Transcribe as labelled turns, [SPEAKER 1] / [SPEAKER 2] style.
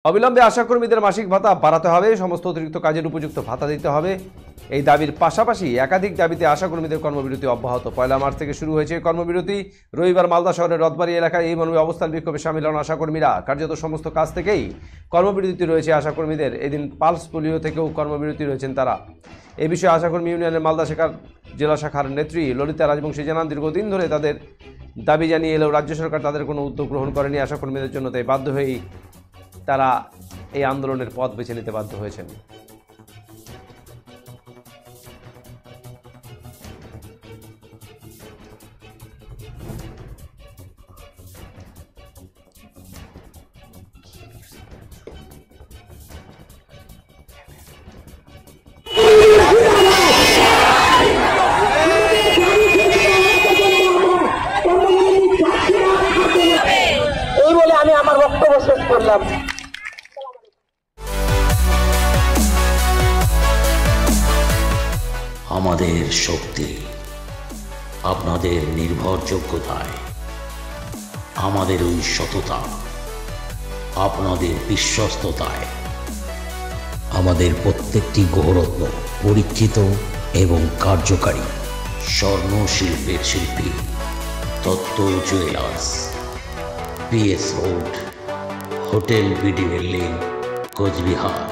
[SPEAKER 1] অবিলম্বে আশাকর্মীদের মাসিক ভাতা বাড়াতে হবে, সমস্ত অতিরিক্ত কাজের উপযুক্ত ভাতা দিতে হবে। এই দাবির পাশাপাশি একাধিক দাবিতে আশাকর্মীদের কর্মবিরতি অব্যাহত। ১ মার্চ থেকে শুরু হয়েছে কর্মবিরতি। রবিবার মালদা শহরের রথবাড়ি এলাকায় এই মর্মে অবস্থান বিক্ষোভে সামিল হন আশাকর্মীরা। কার্যত সমস্ত কাজ থেকেই কর্মবিরতি রয়েছে আশাকর্মীদের। এদিন পালস পোলিও থেকেও কর্মবিরতি রয়েছেন তারা। এই বিষয়ে আশাকর্মী ইউনিয়নের মালদা জেলা শাখার নেত্রী ললিতা রাজবংশী জানান, দীর্ঘদিন ধরে তাদের দাবি জানিয়ে এলেও রাজ্য সরকার তাদের কোনো উদ্যোগ গ্রহণ করেনি আশাকর্মীদের জন্য, তাই বাধ্য হয়েই তারা এই আন্দোলনের পথ বেছে নিতে বাধ্য হয়েছেন।
[SPEAKER 2] এই বলে আমি আমার বক্তব্য শেষ করলাম।
[SPEAKER 3] আমাদের শক্তি আপনাদের নির্ভরযোগ্যতায়, আমাদের ওই সততা আপনাদের বিশ্বস্ততায়। আমাদের প্রত্যেকটি গৌরত্ন পরীক্ষিত এবং কার্যকারী। স্বর্ণ শিল্পের শিল্পী Dutta jewellers, PS road, hotel BD building, Cooch Behar.